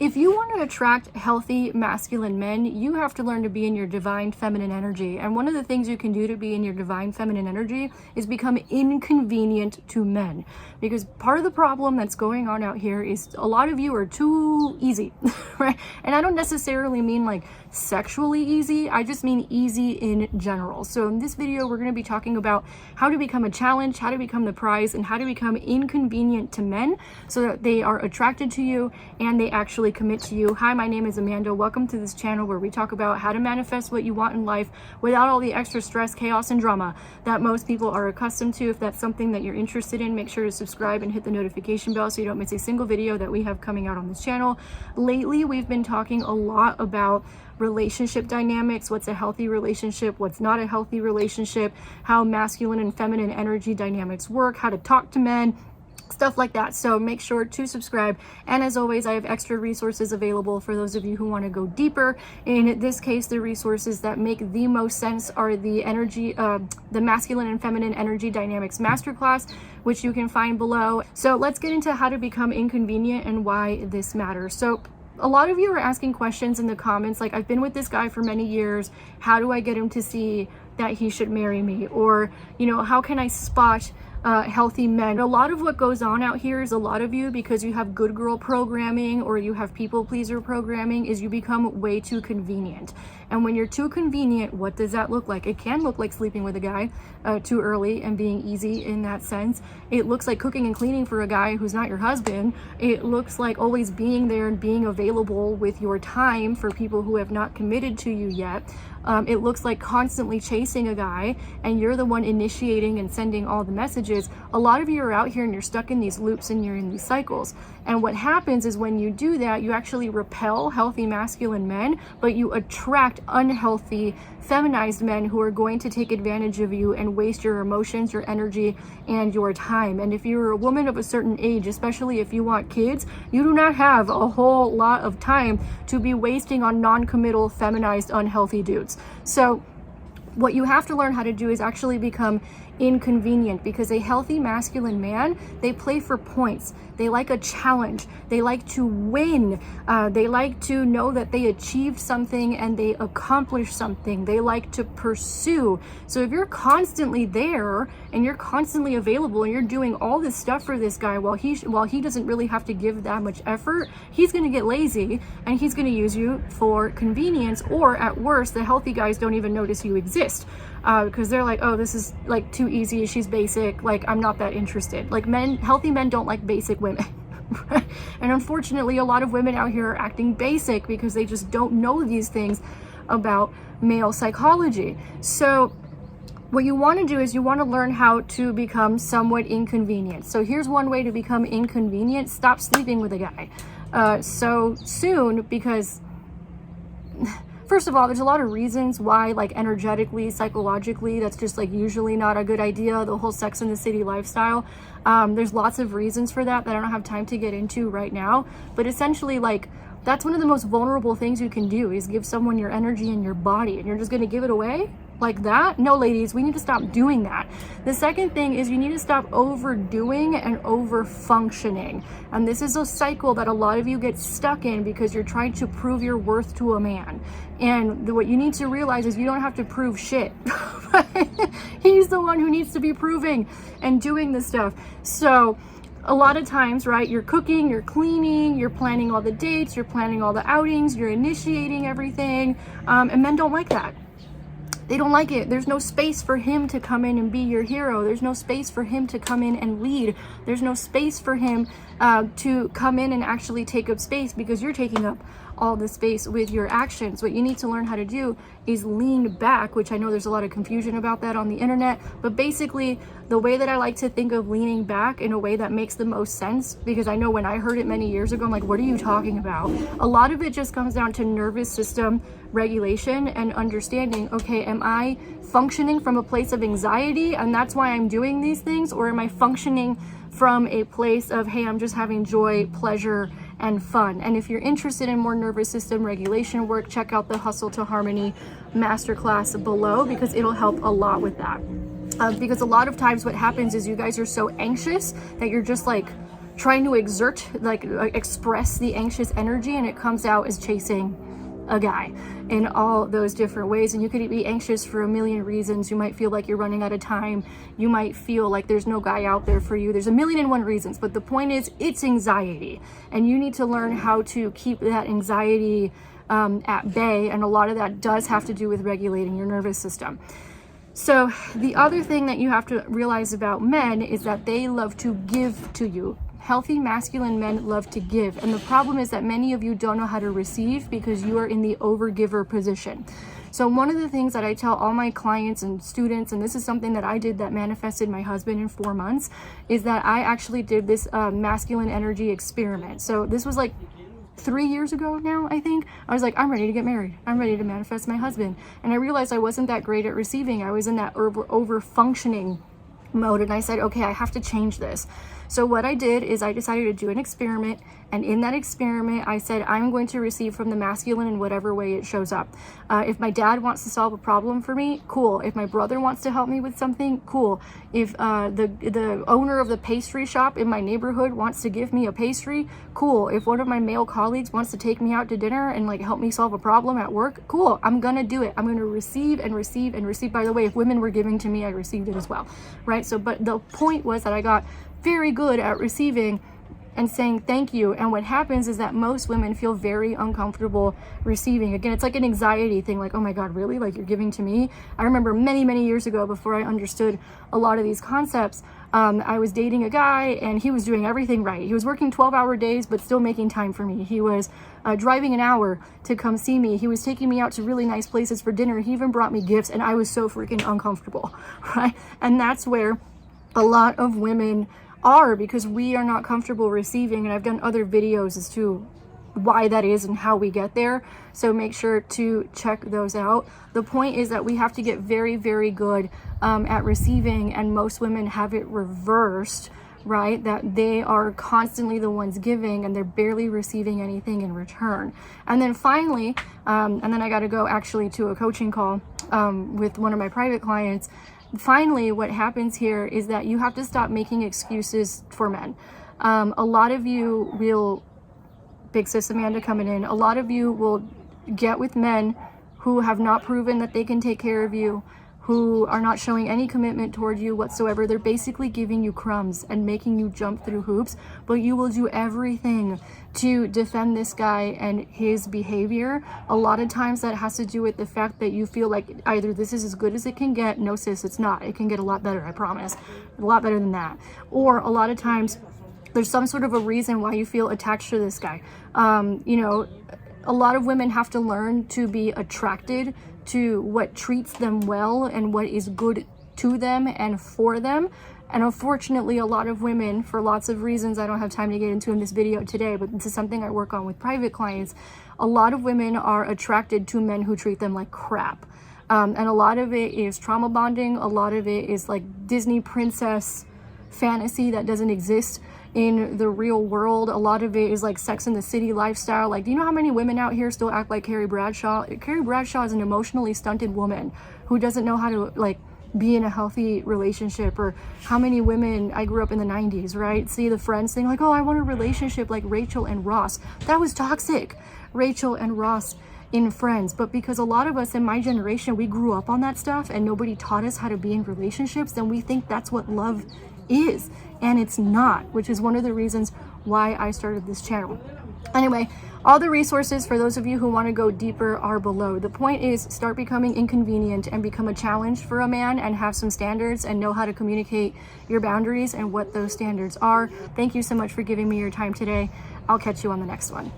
If you want to attract healthy masculine men, you have to learn to be in your divine feminine energy. And one of the things you can do to be in your divine feminine energy is become inconvenient to men. Because part of the problem that's going on out here is a lot of you are too easy, right? And I don't necessarily mean like sexually easy, I just mean easy in general. So in this video, we're going to be talking about how to become a challenge, how to become the prize, and how to become inconvenient to men so that they are attracted to you and they actually commit to you. Hi, my name is Amanda. Welcome to this channel where we talk about how to manifest what you want in life without all the extra stress, chaos, and drama that most people are accustomed to. If that's something that you're interested in, make sure to subscribe and hit the notification bell so you don't miss a single video that we have coming out on this channel. Lately, we've been talking a lot about relationship dynamics, what's a healthy relationship, what's not a healthy relationship, how masculine and feminine energy dynamics work, how to talk to men, stuff like that. So make sure to subscribe. And as always, I have extra resources available for those of you who want to go deeper. In this case, the resources that make the most sense are the masculine and feminine energy dynamics masterclass, which you can find below. So let's get into how to become inconvenient and why this matters. So a lot of you are asking questions in the comments like, I've been with this guy for many years. How do I get him to see that he should marry me? Or, you know, how can I spot healthy men? A lot of what goes on out here is a lot of you, because you have good girl programming or you have people pleaser programming, is you become way too convenient. And when you're too convenient, what does that look like? It can look like sleeping with a guy too early and being easy in that sense. It looks like cooking and cleaning for a guy who's not your husband. It looks like always being there and being available with your time for people who have not committed to you yet. It looks like constantly chasing a guy and you're the one initiating and sending all the messages. A lot of you are out here and you're stuck in these loops and you're in these cycles. And what happens is when you do that, you actually repel healthy masculine men, but you attract unhealthy feminized men who are going to take advantage of you and waste your emotions, your energy, and your time. And if you're a woman of a certain age, especially if you want kids, you do not have a whole lot of time to be wasting on non-committal, feminized, unhealthy dudes. So what you have to learn how to do is actually become inconvenient, because a healthy masculine man, they play for points. They like a challenge. They like to win. They like to know that they achieved something and they accomplished something. They like to pursue. So if you're constantly there and you're constantly available and you're doing all this stuff for this guy while he doesn't really have to give that much effort, he's going to get lazy and he's going to use you for convenience, or at worst, the healthy guys don't even notice you exist. Because they're like, oh, this is like too easy, she's basic, like I'm not that interested. Like healthy men don't like basic women. And unfortunately, a lot of women out here are acting basic because they just don't know these things about male psychology. So what you want to do is you want to learn how to become somewhat inconvenient. So here's one way to become inconvenient: stop sleeping with a guy so soon, because first of all, there's a lot of reasons why, like energetically, psychologically, that's just like usually not a good idea. The whole Sex and the City lifestyle. There's lots of reasons for that I don't have time to get into right now. But essentially, like, that's one of the most vulnerable things you can do, is give someone your energy and your body, and you're just going to give it away like that? No, ladies, we need to stop doing that. The second thing is you need to stop overdoing and over-functioning. And this is a cycle that a lot of you get stuck in because you're trying to prove your worth to a man. And what you need to realize is you don't have to prove shit. He's the one who needs to be proving and doing this stuff. So a lot of times, right, you're cooking, you're cleaning, you're planning all the dates, you're planning all the outings, you're initiating everything, and men don't like that. They don't like it. There's no space for him to come in and be your hero. There's no space for him to come in and lead. There's no space for him to come in and actually take up space, because you're taking up all the space with your actions. What you need to learn how to do is lean back, which I know there's a lot of confusion about that on the internet, but basically the way that I like to think of leaning back in a way that makes the most sense, because I know when I heard it many years ago, I'm like, what are you talking about? A lot of it just comes down to nervous system regulation and understanding, okay, am I functioning from a place of anxiety and that's why I'm doing these things, or am I functioning from a place of, hey, I'm just having joy, pleasure, and fun? And if you're interested in more nervous system regulation work, check out the Hustle to Harmony masterclass below, because it'll help a lot with that. Because a lot of times what happens is you guys are so anxious that you're just like trying to exert, like express the anxious energy, and it comes out as chasing a guy in all those different ways. And you could be anxious for a million reasons. You might feel like you're running out of time. You might feel like there's no guy out there for you. There's a million and one reasons, but the point is it's anxiety, and you need to learn how to keep that anxiety at bay. And a lot of that does have to do with regulating your nervous system. So the other thing that you have to realize about men is that they love to give to you. Healthy masculine men love to give. And the problem is that many of you don't know how to receive because you are in the overgiver position. So one of the things that I tell all my clients and students, and this is something that I did that manifested my husband in 4 months, is that I actually did this masculine energy experiment. So this was like 3 years ago now, I think. I was like, I'm ready to get married. I'm ready to manifest my husband. And I realized I wasn't that great at receiving. I was in that over functioning mode, and I said, okay, I have to change this. So what I did is I decided to do an experiment, and in that experiment I said I'm going to receive from the masculine in whatever way it shows up. If my dad wants to solve a problem for me, cool. If my brother wants to help me with something, cool. If the owner of the pastry shop in my neighborhood wants to give me a pastry, cool. If one of my male colleagues wants to take me out to dinner and like help me solve a problem at work, cool. I'm gonna do it. I'm gonna receive and receive and receive. By the way, if women were giving to me, I received it as well, right? So but the point was that I got very good at receiving and saying thank you. And what happens is that most women feel very uncomfortable receiving. Again, it's like an anxiety thing, like, oh my God, really? Like you're giving to me? I remember many years ago, before I understood a lot of these concepts, I was dating a guy and he was doing everything right. He was working 12-hour days, but still making time for me. He was driving an hour to come see me. He was taking me out to really nice places for dinner. He even brought me gifts, and I was so freaking uncomfortable, right? And that's where a lot of women are, because we are not comfortable receiving. And I've done other videos as to why that is and how we get there, so make sure to check those out. The point is that we have to get very good at receiving, and most women have it reversed, right? That they are constantly the ones giving and they're barely receiving anything in return. And then finally, and then I got to go actually to a coaching call with one of my private clients. Finally, what happens here is that you have to stop making excuses for men. A lot of you will, big sis Amanda coming in, a lot of you will get with men who have not proven that they can take care of you, who are not showing any commitment toward you whatsoever. They're basically giving you crumbs and making you jump through hoops, but you will do everything to defend this guy and his behavior. A lot of times that has to do with the fact that you feel like either this is as good as it can get. No sis, it's not. It can get a lot better, I promise. A lot better than that. Or a lot of times there's some sort of a reason why you feel attached to this guy. You know, a lot of women have to learn to be attracted to what treats them well and what is good to them and for them. And unfortunately, a lot of women, for lots of reasons I don't have time to get into in this video today, but this is something I work on with private clients, a lot of women are attracted to men who treat them like crap. And a lot of it is trauma bonding. A lot of it is like Disney princess fantasy that doesn't exist in the real world. A lot of it is like Sex and the City lifestyle. Like, do you know how many women out here still act like Carrie Bradshaw? Carrie Bradshaw is an emotionally stunted woman who doesn't know how to like be in a healthy relationship. Or how many women, I grew up in the 90s, right? See the Friends thing, like, oh, I want a relationship like Rachel and Ross. That was toxic. Rachel and Ross in Friends. But because a lot of us in my generation, we grew up on that stuff and nobody taught us how to be in relationships, then we think that's what love is, and it's not, which is one of the reasons why I started this channel. Anyway, all the resources for those of you who want to go deeper are below. The point is, start becoming inconvenient and become a challenge for a man, and have some standards and know how to communicate your boundaries and what those standards are. Thank you so much for giving me your time today. I'll catch you on the next one.